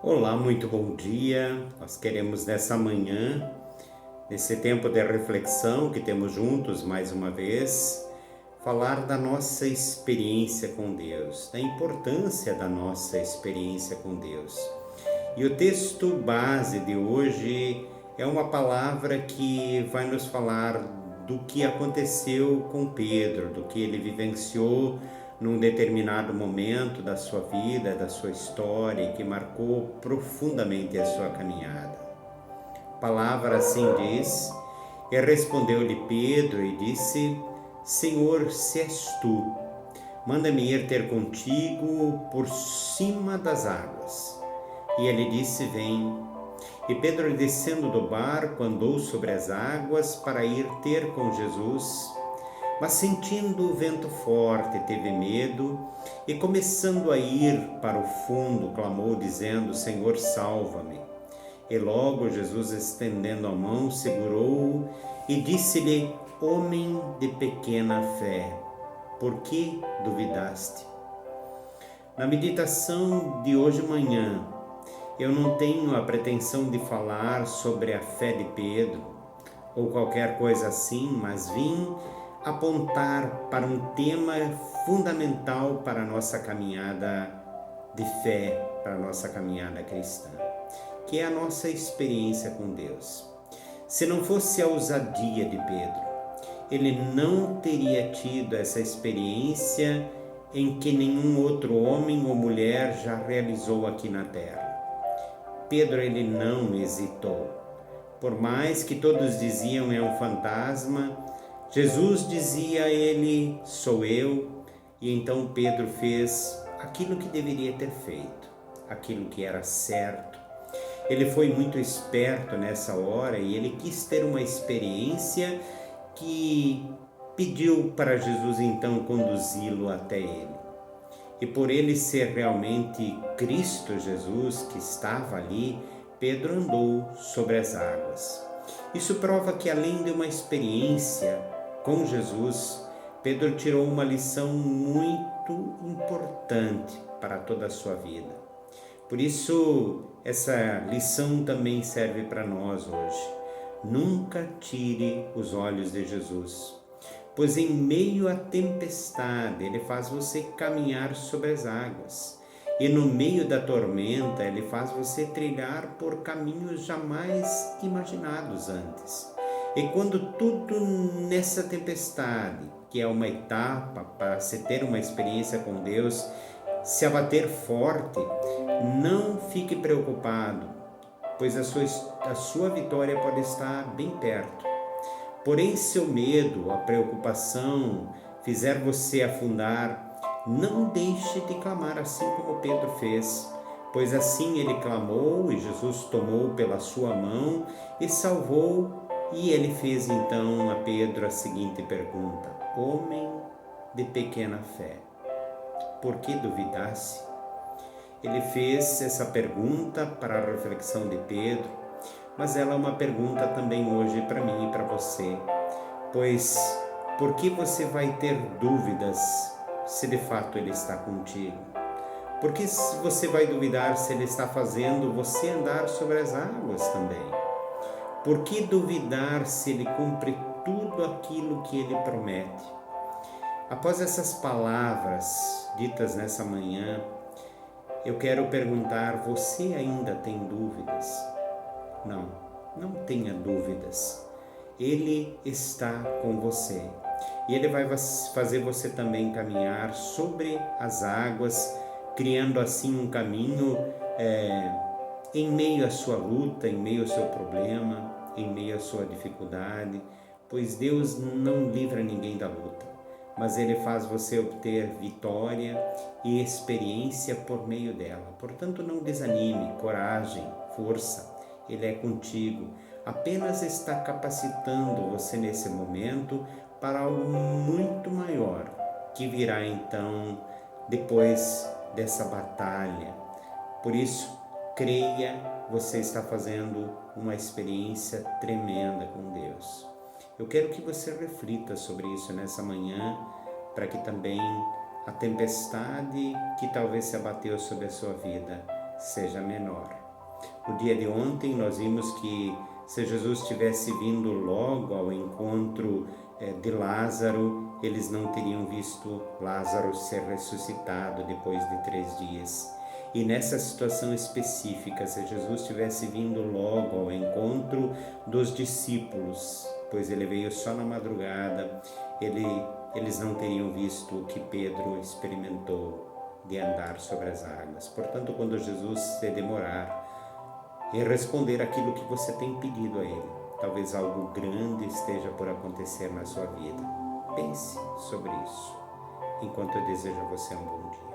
Olá, muito bom dia. Nós queremos nessa manhã, nesse tempo de reflexão que temos juntos mais uma vez, falar da nossa experiência com Deus, da importância da nossa experiência com Deus. E o texto base de hoje é uma palavra que vai nos falar do que aconteceu com Pedro, do que ele vivenciou num determinado momento da sua vida, da sua história, e que marcou profundamente a sua caminhada. A palavra assim diz: E respondeu-lhe Pedro e disse: Senhor, se és tu, manda-me ir ter contigo por cima das águas. E ele disse: Vem. E Pedro, descendo do barco, andou sobre as águas para ir ter com Jesus. Mas sentindo o vento forte, teve medo e, começando a ir para o fundo, clamou, dizendo: Senhor, salva-me. E logo Jesus, estendendo a mão, segurou-o e disse-lhe: Homem de pequena fé, por que duvidaste? Na meditação de hoje de manhã, eu não tenho a pretensão de falar sobre a fé de Pedro ou qualquer coisa assim, mas vim apontar para um tema fundamental para a nossa caminhada de fé, para a nossa caminhada cristã, que é a nossa experiência com Deus. Se não fosse a ousadia de Pedro, ele não teria tido essa experiência em que nenhum outro homem ou mulher já realizou aqui na terra. Pedro, ele não hesitou. Por mais que todos diziam é um fantasma, Jesus dizia a ele: sou eu. E então Pedro fez aquilo que deveria ter feito, aquilo que era certo. Ele foi muito esperto nessa hora e ele quis ter uma experiência que pediu para Jesus então conduzi-lo até ele. E por ele ser realmente Cristo Jesus que estava ali, Pedro andou sobre as águas. Isso prova que, além de uma experiência com Jesus, Pedro tirou uma lição muito importante para toda a sua vida. Por isso, essa lição também serve para nós hoje. Nunca tire os olhos de Jesus, pois em meio à tempestade Ele faz você caminhar sobre as águas. E no meio da tormenta, Ele faz você trilhar por caminhos jamais imaginados antes. E quando tudo nessa tempestade, que é uma etapa para se ter uma experiência com Deus, se abater forte, não fique preocupado, pois a sua vitória pode estar bem perto. Porém, se o medo, a preocupação fizer você afundar, não deixe de clamar assim como Pedro fez, pois assim ele clamou e Jesus tomou pela sua mão e salvou, e ele fez então a Pedro a seguinte pergunta: Homem de pequena fé, por que duvidasse? Ele fez essa pergunta para a reflexão de Pedro, mas ela é uma pergunta também hoje para mim e para você, pois por que você vai ter dúvidas se de fato Ele está contigo? Por que você vai duvidar se Ele está fazendo você andar sobre as águas também? Por que duvidar se Ele cumpre tudo aquilo que Ele promete? Após essas palavras ditas nessa manhã, eu quero perguntar: você ainda tem dúvidas? Não, não tenha dúvidas. Ele está com você. E Ele vai fazer você também caminhar sobre as águas, criando assim um caminho em meio à sua luta, em meio ao seu problema, em meio à sua dificuldade, pois Deus não livra ninguém da luta, mas Ele faz você obter vitória e experiência por meio dela. Portanto, não desanime, coragem, força. Ele é contigo, apenas está capacitando você nesse momento para algo muito maior, que virá então depois dessa batalha. Por isso, creia, você está fazendo uma experiência tremenda com Deus. Eu quero que você reflita sobre isso nessa manhã, para que também a tempestade que talvez se abateu sobre a sua vida seja menor. No dia de ontem nós vimos que se Jesus tivesse vindo logo ao encontro de Lázaro, eles não teriam visto Lázaro ser ressuscitado depois de 3 dias. E nessa situação específica, se Jesus tivesse vindo logo ao encontro dos discípulos, pois ele veio só na madrugada, eles não teriam visto o que Pedro experimentou de andar sobre as águas. Portanto, quando Jesus se demorar em responder aquilo que você tem pedido a Ele, talvez algo grande esteja por acontecer na sua vida. Pense sobre isso, enquanto eu desejo a você um bom dia.